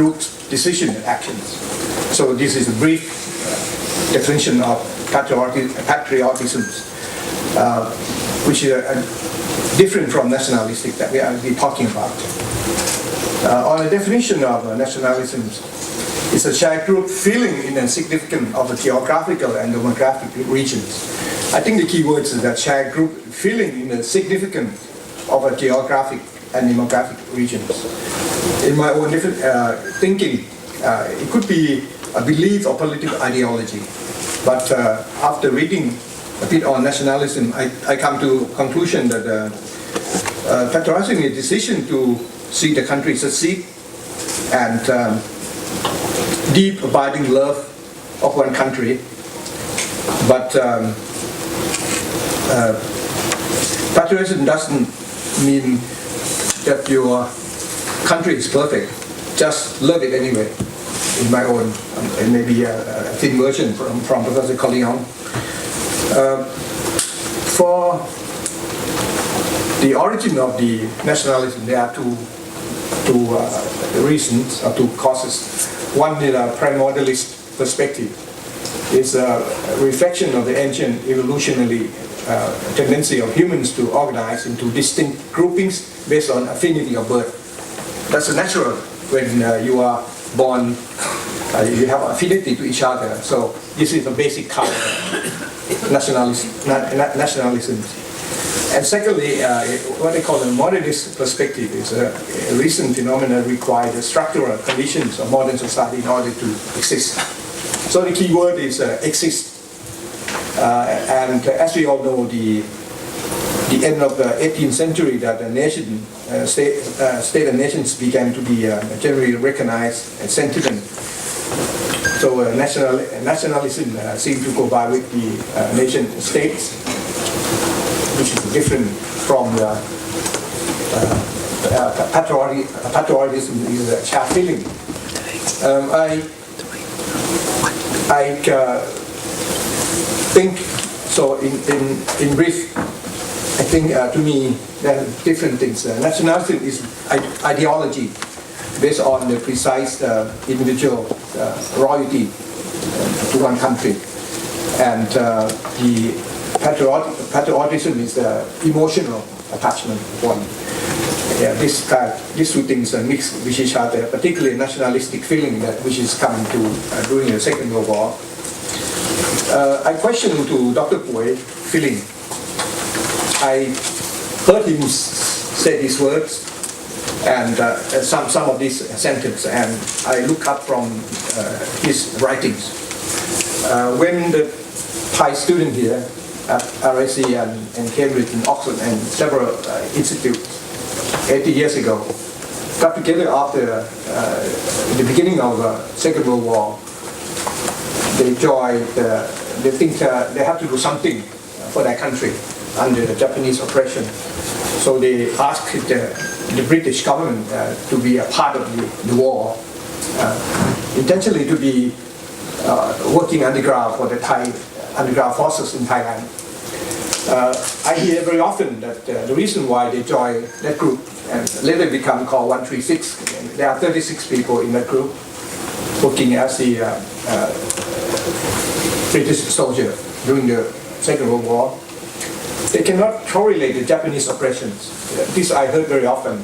group's decision and actions. So this is a brief definition of patriotism, which is different from nationalistic that we are talking about. On the definition of nationalism, it's a shared group feeling in a significance of the geographical and demographic regions. I think the key words is that shared group feeling in the significance of a geographic and demographic regions. In my own thinking, it could be a belief or political ideology. But after reading a bit on nationalism, I come to conclusion that patriotism is a decision to see the country succeed and deep abiding love of one country. But patriotism doesn't mean that your country is perfect. Just love it anyway. In my own, maybe a thin version from Professor Collignon. For the origin of the nationalism, there are two reasons or two causes. One is a primordialist perspective. It's a reflection of the ancient evolutionary tendency of humans to organize into distinct groupings based on affinity of birth. That's natural when you are born, you have affinity to each other. So this is a basic kind of nationalism. And secondly, what they call a modernist perspective is a recent phenomenon requires the structural conditions of modern society in order to exist. So the key word is exist. And as we all know, the end of the 18th century, that the nation, state and nations began to be generally recognized as sentiment. So nationalism seemed to go by with the nation states, which is different from the patriotism is a shared feeling. I think so. In brief, I think to me there are different things. Nationalism is ideology based on the precise individual loyalty to one country, and the patriotism is the emotional attachment one. Yeah, these two things are mixed with each other, particularly nationalistic feeling which is coming to during the Second World War. I questioned to Dr. Puey feeling. I heard him say these words and some of these sentences, and I look up from his writings. When the Thai student here at RSC and Cambridge and Oxford and several institutes 80 years ago got together after the beginning of the Second World War, they think they have to do something for their country under the Japanese oppression. So they asked the British government to be a part of the war, intentionally to be working underground for the Thai underground forces in Thailand. I hear very often that the reason why they joined that group and later become called 136, there are 36 people in that group working as the British soldier during the Second World War. They cannot correlate the Japanese oppressions. This I heard very often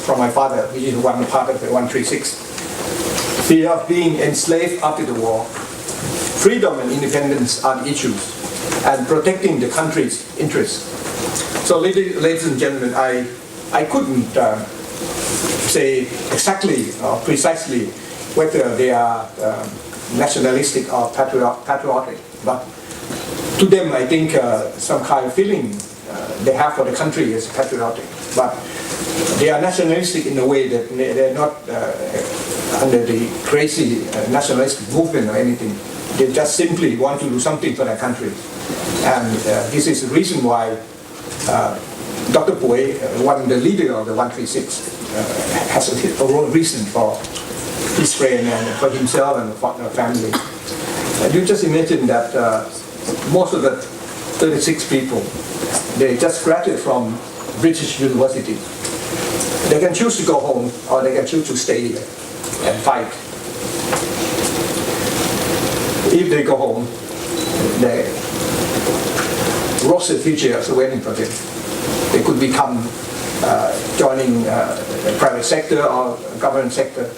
from my father, which is one part of the 136. Fear of being enslaved after the war. Freedom and independence are the issues, and protecting the country's interests. So ladies and gentlemen, I couldn't say exactly or precisely whether they are nationalistic or patriotic, but to them I think some kind of feeling they have for the country is patriotic, but they are nationalistic in a way that they're not under the crazy nationalistic movement or anything. They just simply want to do something for their country. And this is the reason why Dr. Puey, the leader of the 136, has a reason for his friend and for himself and for the family. And you just imagine that most of the 36 people, they just graduated from British University. They can choose to go home or they can choose to stay here. and fight. If they go home, they roast the future as waiting for them. They could become joining the private sector or government sector.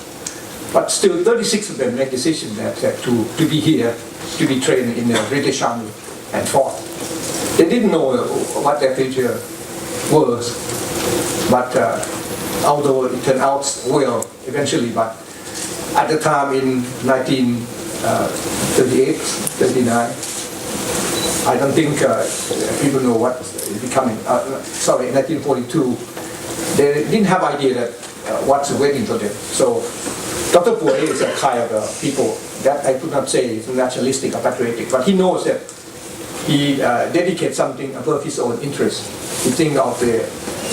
But still 36 of them make decision that to be here, to be trained in the British Army and fought. They didn't know what their future was, but although it turned out well eventually, but at the time in 1938, 39, I don't think people know what is becoming, 1942, they didn't have idea that what's waiting for them. So Dr. Puey is a kind of people that I could not say is nationalistic or patriotic, but he knows that he dedicates something above his own interest. He thinks of the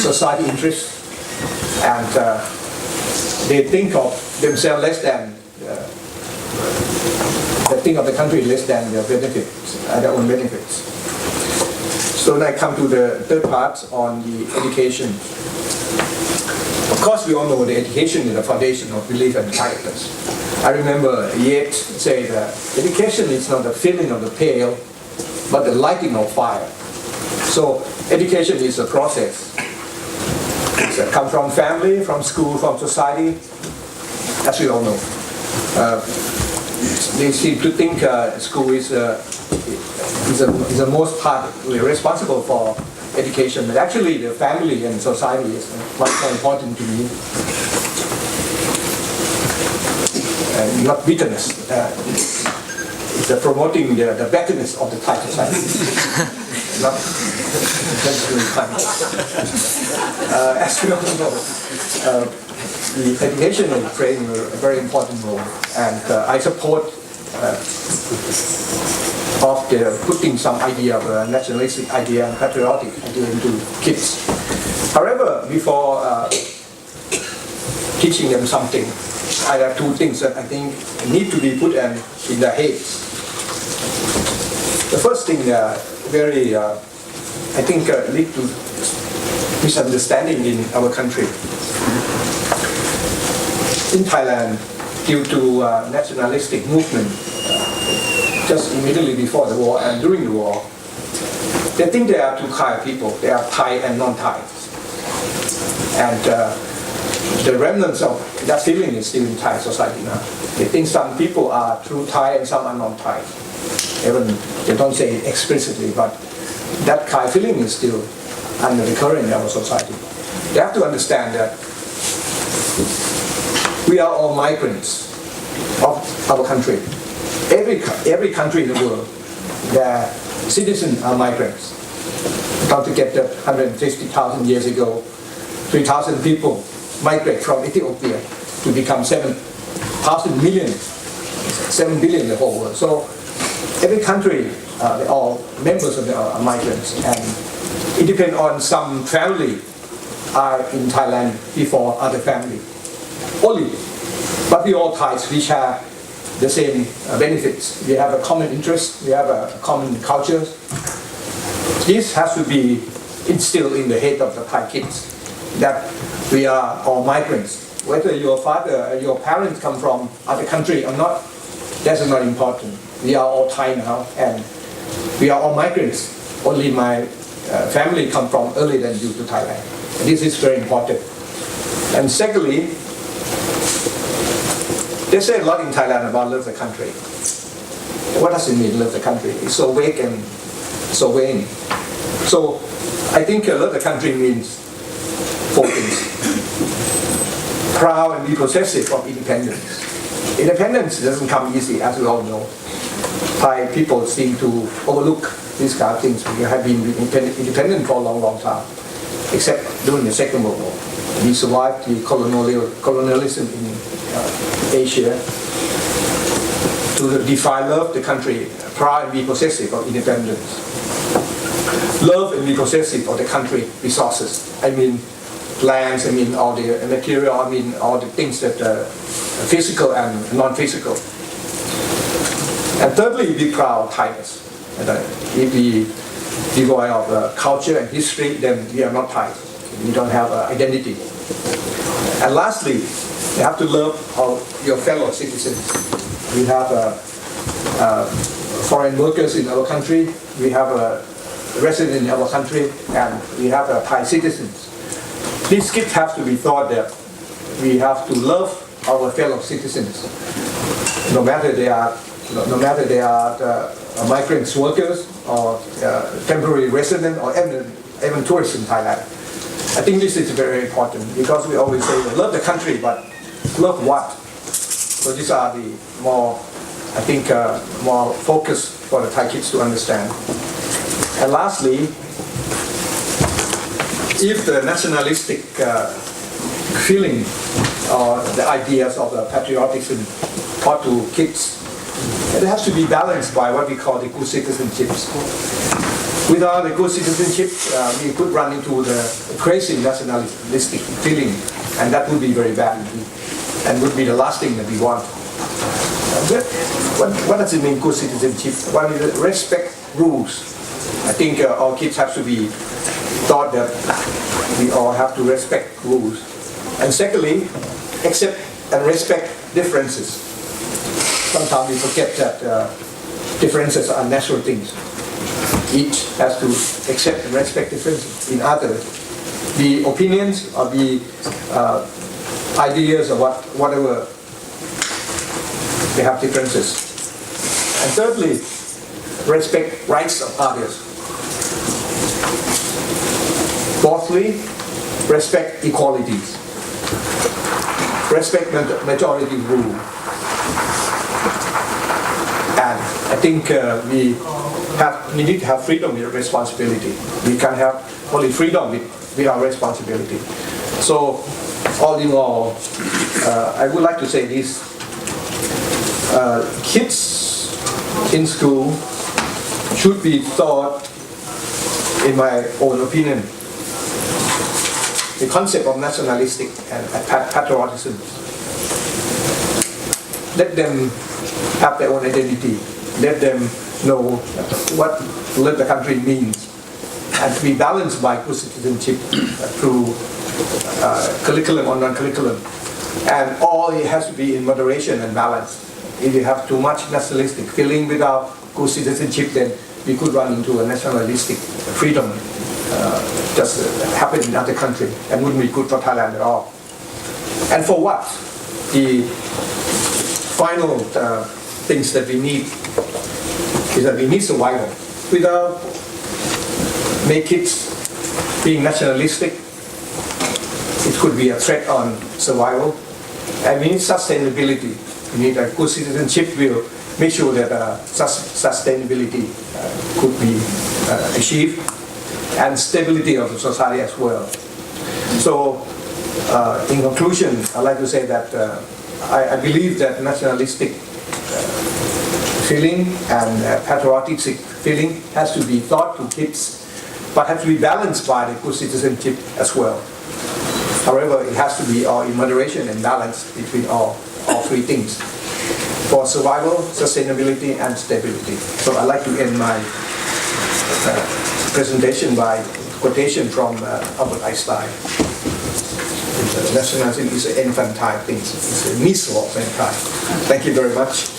society interest, and they think of themselves less than, they think of the country less than their benefits, their own benefits. So then I come to the third part on the education. Of course, we all know the education is the foundation of belief and characters. I remember Yeats say that education is not the filling of the pail, but the lighting of fire. So education is a process. It comes from family, from school, from society, as we all know. They seem to think school is the most part responsible for education, but actually the family and society is much more important to me. Not bitterness. It's promoting the betterness of the Thai society. Not intentionally kind. As we all know, the education and training are a very important role, and I support of the putting some idea of a nationalistic idea and patriotic idea into kids. However, before teaching them something, I have two things that I think need to be put in their heads. The first thing, I think lead to misunderstanding in our country. In Thailand, due to nationalistic movement, just immediately before the war and during the war, they think there are two kind of people. There are Thai and non-Thai. And the remnants of that feeling is still in Thai society now. They think some people are true Thai and some are non-Thai. Even they don't say it explicitly, but that kind of feeling is still under the current in our society. They have to understand that we are all migrants of our country. Every country in the world, their citizens are migrants. Don't forget that 150,000 years ago, 3,000 people migrate from Ethiopia to become 7 billion in the whole world. So every country, they're all members of the migrants, and it depends on some family are in Thailand before other family. Only, but we all Thais, we share the same benefits. We have a common interest, we have a common culture. This has to be instilled in the head of the Thai kids, that we are all migrants. Whether your father, your parents come from other country or not, that's not important. We are all Thai now, and we are all migrants. Only my family come from earlier than you to Thailand. This is very important. And secondly, they say a lot in Thailand about love the country. What does it mean, love the country? It's so vague and so vain. So I think love the country means four things. Proud and be possessive of independence. Independence doesn't come easy, as we all know. Thai people seem to overlook these kind of things. We have been independent for a long, long time, except during the Second World War. We survived the colonialism in Asia. To define love the country, proud and be possessive of independence. Love and be possessive of the country resources. I mean lands, I mean all the material, I mean all the things that are physical and non-physical. And thirdly, be proud of Thainess. If we devoid of culture and history, then we are not Thai. We don't have identity. And lastly, You have to love your fellow citizens. We have foreign workers in our country. We have residents in our country, and we have Thai citizens. These kids have to be taught that we have to love our fellow citizens, no matter they are migrant workers or temporary residents or even tourists in Thailand. I think this is very important because we always say love the country, but love what? So these are the more, I think, more focus for the Thai kids to understand. And lastly, if the nationalistic feeling or the ideas of the patriotism taught to kids, it has to be balanced by what we call the good citizenships. Without the good citizenship, we could run into the crazy nationalistic feeling, and that would be very bad indeed, and would be the last thing that we want. What does it mean, good citizenship? One is respect rules. I think our kids have to be taught that we all have to respect rules. And secondly, accept and respect differences. Sometimes we forget that differences are natural things. Each has to accept and respect differences in others. The opinions or the ideas or whatever, they have differences. And thirdly, respect rights of others. Fourthly, respect equalities. Respect majority rule. And I think we need to have freedom with responsibility. We can't have only freedom with our responsibility. So, all in all, I would like to say this. Kids in school should be taught, in my own opinion, the concept of nationalistic and patriotism. Let them have their own identity. Let them know what love the country means, and to be balanced by good citizenship through curriculum or non-curriculum. And all it has to be in moderation and balance. If you have too much nationalistic feeling without good citizenship, then we could run into a nationalistic freedom just happen in other country and wouldn't be good for Thailand at all. And for what? The final things that we need is that we need survival. Without make kids being nationalistic, it could be a threat on survival. And we need sustainability. We need a good citizenship will make sure that sustainability could be achieved, and stability of the society as well. So, in conclusion, I'd like to say that I believe that nationalistic feeling and patriotic feeling has to be taught to kids, but has to be balanced by the good citizenship as well. However, it has to be all in moderation and balance between all three things for survival, sustainability, and stability. So I'd like to end my presentation by quotation from Albert Einstein. Nationalism is an infantile thing. It's a missile of mankind. Thank you very much.